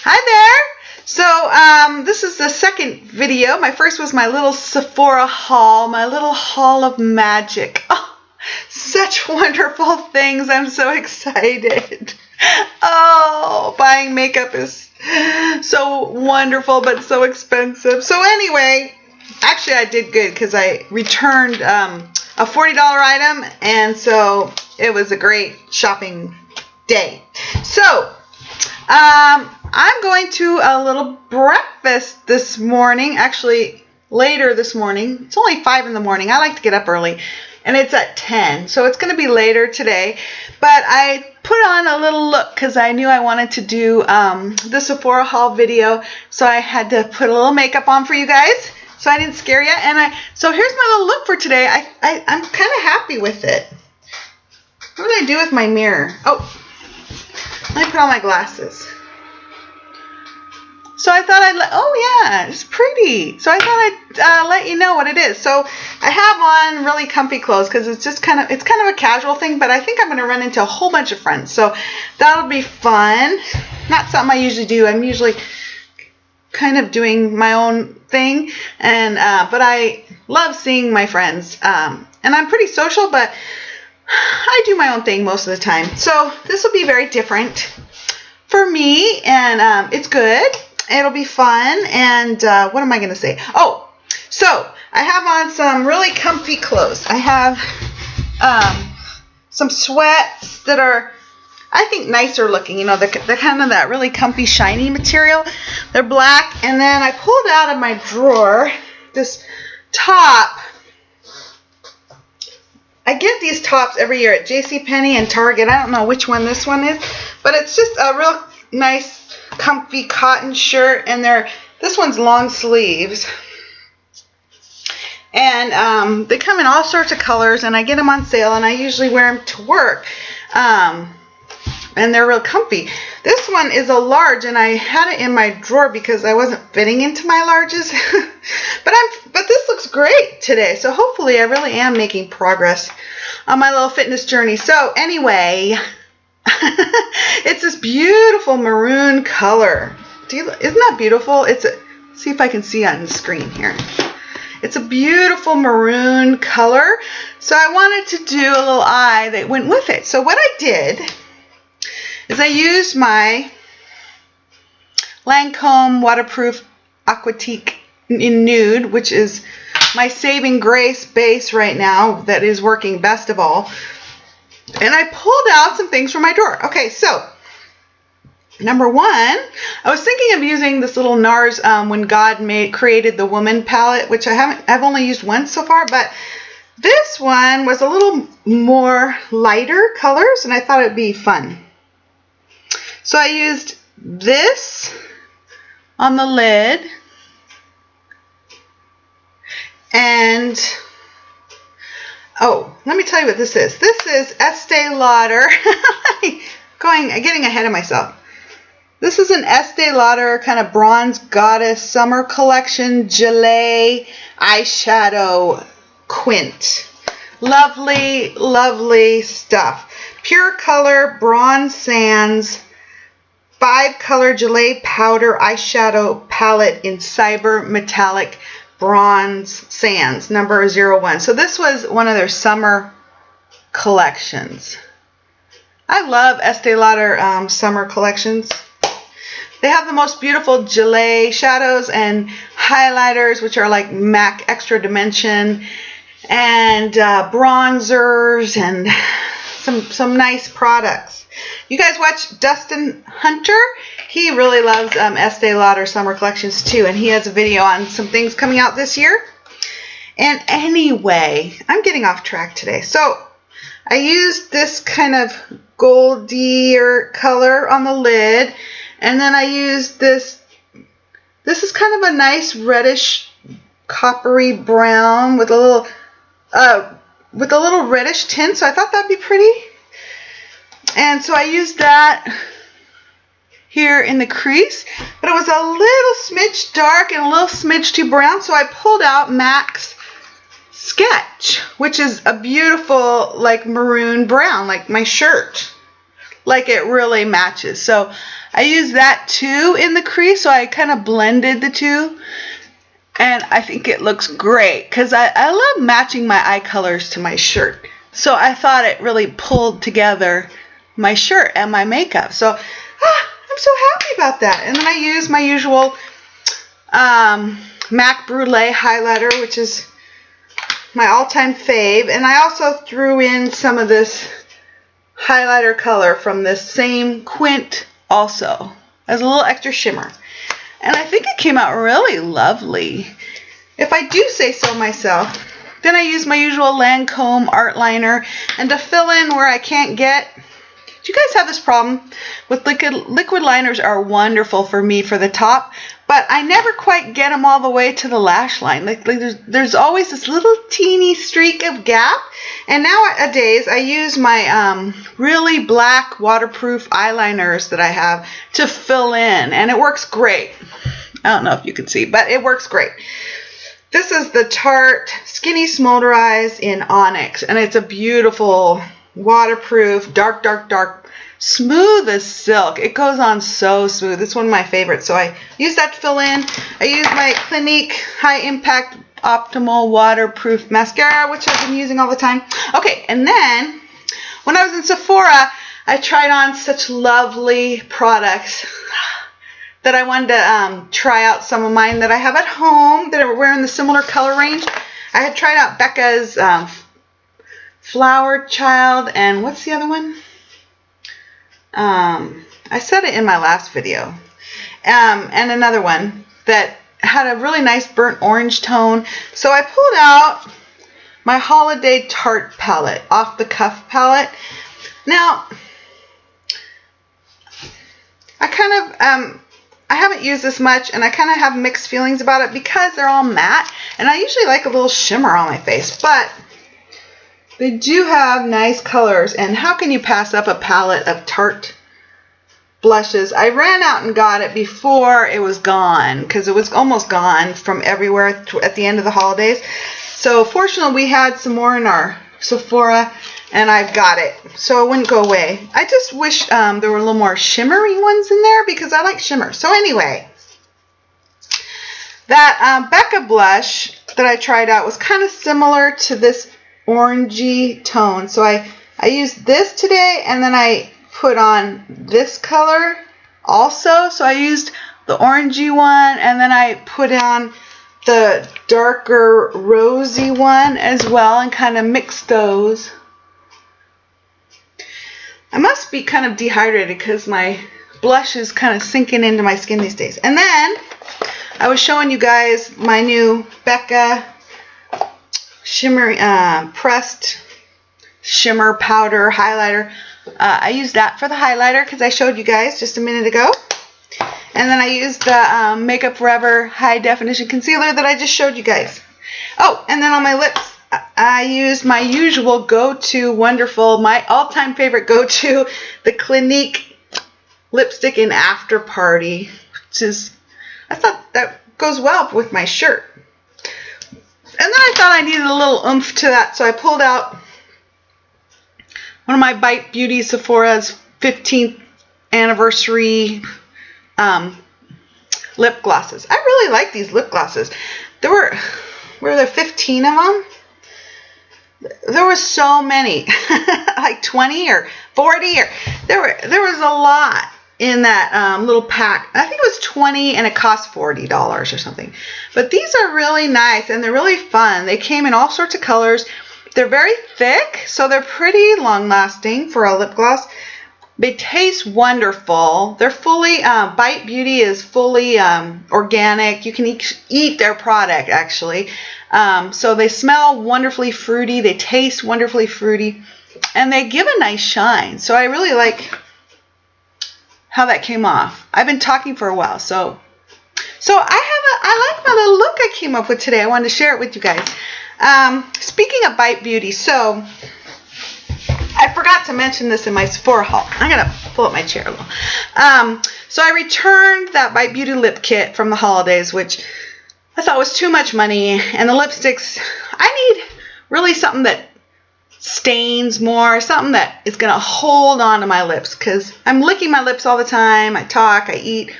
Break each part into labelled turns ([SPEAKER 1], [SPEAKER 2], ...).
[SPEAKER 1] Hi there! So, this is the second video. My first was my little Sephora haul, my little haul of magic. Oh, such wonderful things. I'm so excited. Oh, buying makeup is so wonderful, but so expensive. So anyway, actually I did good because I returned a $40 item, and so it was a great shopping day. So, I'm going to a little breakfast this morning, actually later this morning. It's only 5 in the morning. I like to get up early, and it's at 10, so it's going to be later today. But I put on a little look because I knew I wanted to do the Sephora haul video, so I had to put a little makeup on for you guys so I didn't scare you. And so here's my little look for today. I'm kind of happy with it. What did I do with my mirror? Oh, let me put on my glasses. So I thought oh yeah, it's pretty. So I thought I'd let you know what it is. So I have on really comfy clothes because it's kind of a casual thing, but I think I'm going to run into a whole bunch of friends. So that'll be fun. Not something I usually do. I'm usually kind of doing my own thing, and but I love seeing my friends. And I'm pretty social, but I do my own thing most of the time. So this will be very different for me, and it's good. It'll be fun. And what am I going to say? Oh, so I have on some really comfy clothes. I have some sweats that are, I think, nicer looking. You know, they're kind of that really comfy, shiny material. They're black. And then I pulled out of my drawer this top. I get these tops every year at JCPenney and Target. I don't know which one this one is, but it's just a real nice, comfy cotton shirt, and this one's long sleeves, and they come in all sorts of colors, and I get them on sale, and I usually wear them to work, and they're real comfy. This one is a large, and I had it in my drawer because I wasn't fitting into my larges, but this looks great today, so hopefully I really am making progress on my little fitness journey. So anyway, it's this beautiful maroon color. Isn't that beautiful? Let's see if I can see on the screen here. It's a beautiful maroon color. So I wanted to do a little eye that went with it. So what I did is I used my Lancome Waterproof Aquatique in Nude, which is my saving grace base right now that is working best of all. And I pulled out some things from my drawer. Okay, so number one, I was thinking of using this little NARS When God Created the Woman palette, which I've only used once so far, but this one was a little more lighter colors, and I thought it'd be fun. So I used this on the lid, and oh, let me tell you what this is. This is Estee Lauder. Getting ahead of myself. This is an Estee Lauder kind of bronze goddess summer collection Gelee eyeshadow quint. Lovely, lovely stuff. Pure color bronze sands 5-color Gelee powder eyeshadow palette in cyber metallic bronze sands, number 01. So this was one of their summer collections. I love Estee Lauder summer collections. They have the most beautiful Gelee shadows and highlighters, which are like MAC Extra Dimension, and bronzers, and some nice products. You guys watch Dustin Hunter? He really loves Estee Lauder summer collections too, and he has a video on some things coming out this year. And anyway, I'm getting off track today. So I used this kind of goldier color on the lid, and then I used this. This is kind of a nice reddish coppery brown with a little reddish tint. So I thought that'd be pretty. And so I used that here in the crease, but it was a little smidge dark and a little smidge too brown, so I pulled out MAC's Sketch, which is a beautiful like maroon brown, like my shirt. like it really matches. So I use that too in the crease, so I kind of blended the two. And I think it looks great because I love matching my eye colors to my shirt. So I thought it really pulled together my shirt and my makeup. So I'm so happy about that. And then I use my usual MAC Brulee highlighter, which is my all-time fave. And I also threw in some of this highlighter color from this same Quint also as a little extra shimmer. And I think it came out really lovely, if I do say so myself. Then I use my usual Lancome Artliner, and to fill in where I can't get. Do you guys have this problem with liquid liners? Are wonderful for me for the top, but I never quite get them all the way to the lash line. Like there's always this little teeny streak of gap. And nowadays I use my really black waterproof eyeliners that I have to fill in, and it works great. I don't know if you can see, but it works great. This is the Tarte Skinny Smolder Eyes in Onyx, and it's a beautiful waterproof, dark, smooth as silk. It goes on so smooth. It's one of my favorites, so I use that to fill in. I use my Clinique High Impact Optimal Waterproof Mascara, which I've been using all the time. Okay, and then when I was in Sephora, I tried on such lovely products that I wanted to try out some of mine that I have at home that are wearing the similar color range. I had tried out Becca's Flower Child, and what's the other one? I said it in my last video. And another one that had a really nice burnt orange tone. So I pulled out my Holiday Tarte palette, off the cuff palette. Now, I kind of, I haven't used this much, and I kind of have mixed feelings about it because they're all matte, and I usually like a little shimmer on my face, but they do have nice colors, and how can you pass up a palette of Tarte blushes? I ran out and got it before it was gone, because it was almost gone from everywhere at the end of the holidays. So fortunately, we had some more in our Sephora, and I've got it, so it wouldn't go away. I just wish there were a little more shimmery ones in there, because I like shimmer. So anyway, that Becca blush that I tried out was kind of similar to this orangey tone. So I used this today, and then I put on this color also. So I used the orangey one, and then I put on the darker rosy one as well, and kind of mixed those. I must be kind of dehydrated because my blush is kind of sinking into my skin these days. And then I was showing you guys my new Becca Shimmering pressed shimmer powder highlighter. I used that for the highlighter because I showed you guys just a minute ago. And then I used the Makeup Forever High Definition Concealer that I just showed you guys. Oh, and then on my lips, I used my usual go-to, wonderful, my all-time favorite go-to, the Clinique lipstick in After Party, which is, I thought that goes well with my shirt. And then I thought I needed a little oomph to that, so I pulled out one of my Bite Beauty Sephora's 15th anniversary lip glosses. I really like these lip glosses. Were there 15 of them? There were so many, like 20 or 40, or there was a lot in that little pack. I think it was 20, and it cost $40 or something. But these are really nice, and they're really fun. They came in all sorts of colors. They're very thick, so they're pretty long-lasting for a lip gloss. They taste wonderful. They're fully, Bite Beauty is fully organic. You can eat their product, actually. So they smell wonderfully fruity. They taste wonderfully fruity. And they give a nice shine. So I really like how that came off. I've been talking for a while. So I like my little look I came up with today. I wanted to share it with you guys. Speaking of Bite Beauty, so I forgot to mention this in my Sephora haul. I'm going to pull up my chair a little. So I returned that Bite Beauty lip kit from the holidays, which I thought was too much money. And the lipsticks, I need really something that stains more, something that is going to hold on to my lips, because I'm licking my lips all the time. I talk, I eat,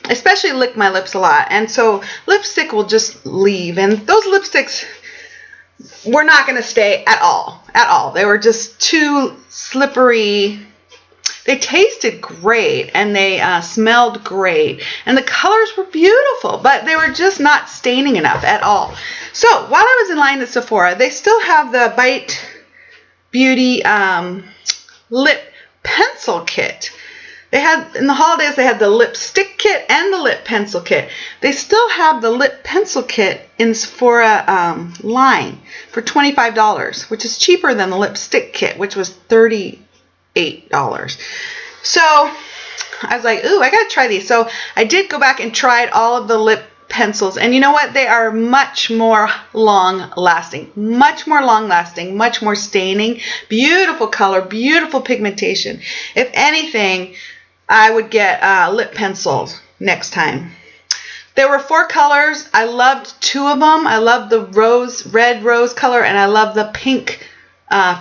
[SPEAKER 1] especially lick my lips a lot, and so lipstick will just leave, and those lipsticks were not going to stay at all. They were just too slippery. They tasted great, and they smelled great, and the colors were beautiful, but they were just not staining enough at all. So while I was in line at Sephora, they still have the Bite Beauty lip pencil kit. They had, in the holidays, they had the lipstick kit and the lip pencil kit. They still have the lip pencil kit in Sephora line for $25, which is cheaper than the lipstick kit, which was $38. So I was like, ooh, I gotta try these. So I did go back and tried all of the lip pencils, and you know what? They are much more long lasting, much more staining, beautiful color, beautiful pigmentation. If anything, I would get lip pencils next time. There were 4 colors. I loved 2 of them. I loved the red rose color, and I love the pink,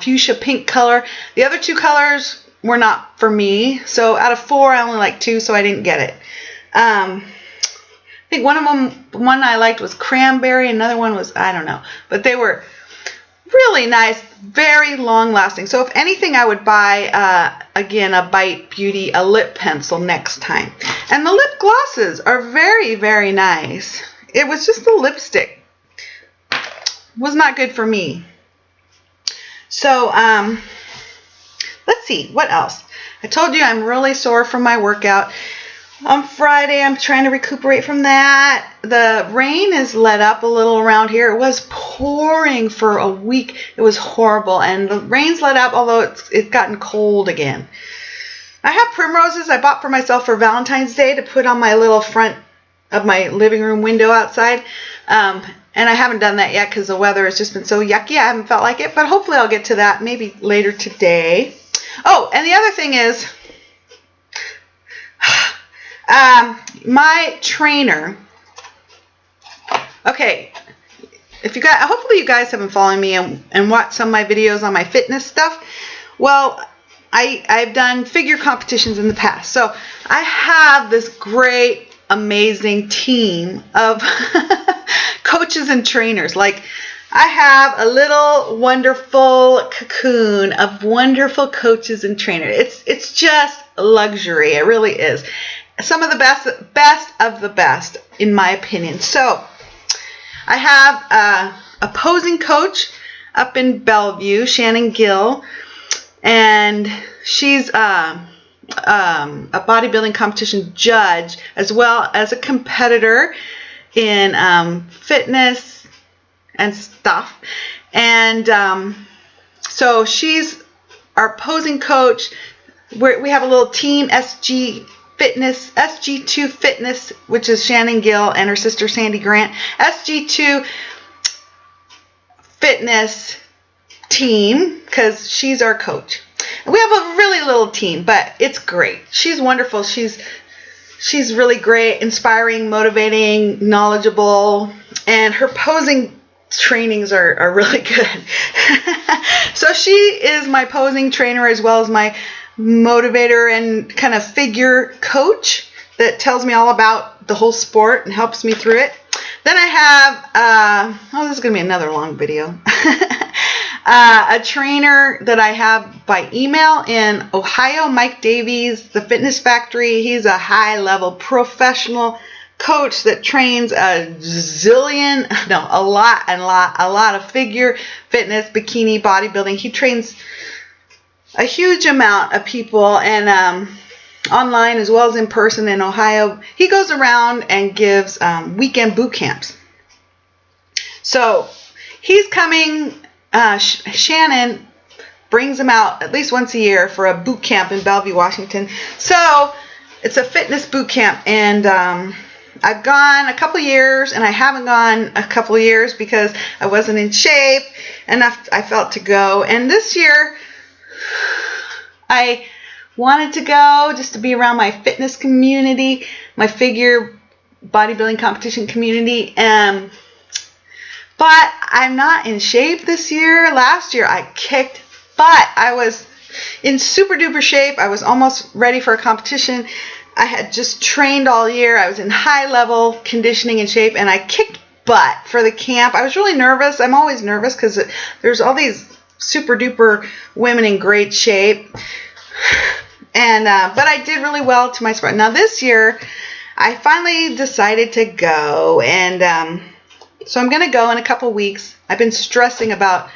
[SPEAKER 1] fuchsia pink color. The other 2 colors were not for me. So out of 4, I only liked 2, so I didn't get it. I think one of them, the one I liked was cranberry. Another one was, I don't know. But they were really nice, very long lasting. So if anything, I would buy, again, a Bite Beauty, a lip pencil next time. And the lip glosses are very, very nice. It was just the lipstick. Was not good for me. So, let's see, what else? I told you I'm really sore from my workout. On Friday, I'm trying to recuperate from that. The rain has let up a little around here. It was pouring for a week. It was horrible. And the rain's let up, although it's gotten cold again. I have primroses I bought for myself for Valentine's Day to put on my little front of my living room window outside. And I haven't done that yet because the weather has just been so yucky. I haven't felt like it. But hopefully I'll get to that maybe later today. Oh, and the other thing is, my trainer. Okay, if you guys, hopefully you guys have been following me and watched some of my videos on my fitness stuff. Well, I've done figure competitions in the past, so I have this great, amazing team of coaches and trainers. Like, I have a little wonderful cocoon of wonderful coaches and trainers. It's just luxury. It really is. Some of the best of the best, in my opinion. So, I have a posing coach up in Bellevue, Shannon Gill, and she's a bodybuilding competition judge as well as a competitor in fitness and stuff. And so she's our posing coach. We have a little team, SG2 Fitness, which is Shannon Gill and her sister Sandy Grant. SG2 Fitness team, because she's our coach. And we have a really little team, but it's great. She's wonderful. She's really great, inspiring, motivating, knowledgeable, and her posing trainings are really good. So she is my posing trainer as well as my motivator and kind of figure coach that tells me all about the whole sport and helps me through it. Then I have, this is going to be another long video, a trainer that I have by email in Ohio, Mike Davies, the Fitness Factory. He's a high-level professional coach that trains a lot of figure, fitness, bikini, bodybuilding. He trains a huge amount of people, and online as well as in person in Ohio. He goes around and gives weekend boot camps. So he's coming. Shannon brings him out at least once a year for a boot camp in Bellevue, Washington. So it's a fitness boot camp, and I've gone a couple years, and I haven't gone a couple years because I wasn't in shape enough, I felt, to go. And this year I wanted to go just to be around my fitness community, my figure bodybuilding competition community. But I'm not in shape this year. Last year I kicked But I was in super duper shape. I was almost ready for a competition. I had just trained all year. I was in high level conditioning and shape, and I kicked butt for the camp. I was really nervous. I'm always nervous because there's all these super duper women in great shape. And but I did really well to my surprise. Now this year, I finally decided to go, and so I'm going to go in a couple weeks. I've been stressing about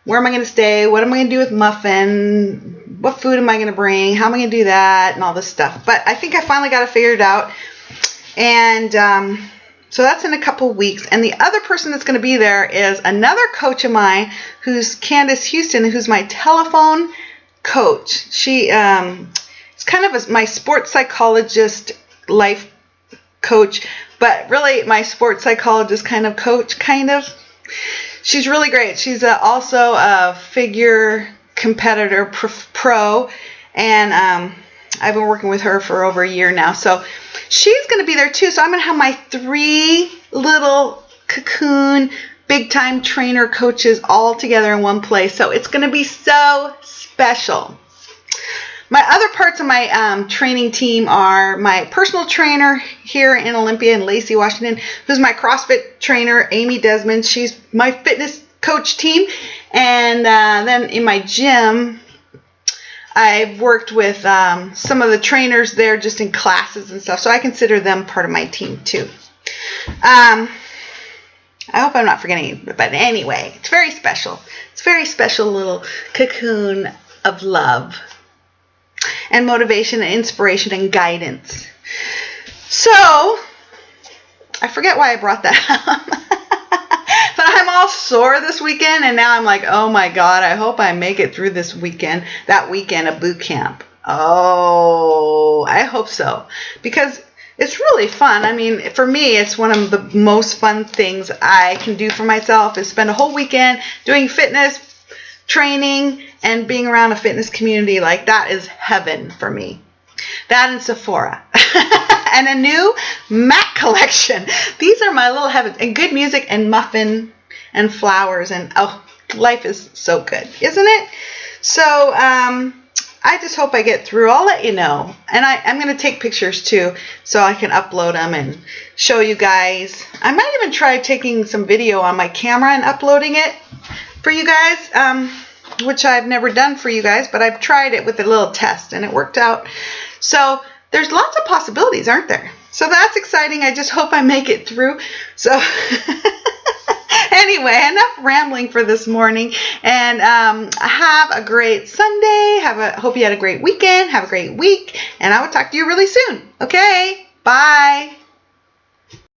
[SPEAKER 1] where am I going to stay, what am I going to do with Muffin, what food am I going to bring, how am I going to do that, and all this stuff. But I think I finally got it figured out, and so that's in a couple weeks. And the other person that's going to be there is another coach of mine, who's Candace Houston, who's my telephone coach. She is kind of my sports psychologist, life coach, but really my sports psychologist kind of coach, kind of. She's really great. She's also a figure competitor pro, and I've been working with her for over a year now. So she's going to be there too. So I'm going to have my 3 little cocoon big time trainer coaches all together in one place. So it's going to be so special. My other parts of my training team are my personal trainer here in Olympia in Lacey, Washington, who's my CrossFit trainer, Amy Desmond. She's my fitness coach team. And then in my gym, I've worked with some of the trainers there just in classes and stuff. So I consider them part of my team too. I hope I'm not forgetting, but anyway, it's very special. It's a very special little cocoon of love and motivation and inspiration and guidance. So, I forget why I brought that up. But I'm all sore this weekend, and now I'm like, oh my God, I hope I make it through this weekend, that weekend of boot camp. Oh, I hope so. Because it's really fun. I mean, for me, it's one of the most fun things I can do for myself is spend a whole weekend doing fitness, training, and being around a fitness community. Like, that is heaven for me. That and Sephora. And a new MAC collection. These are my little heavens. And good music and muffin and flowers. And, oh, life is so good, isn't it? So, I just hope I get through. I'll let you know. And I'm going to take pictures too so I can upload them and show you guys. I might even try taking some video on my camera and uploading it for you guys, which I've never done for you guys, but I've tried it with a little test and it worked out. So there's lots of possibilities, aren't there? So that's exciting. I just hope I make it through. So anyway, enough rambling for this morning. And have a great Sunday. Hope you had a great weekend. Have a great week. And I will talk to you really soon. Okay? Bye.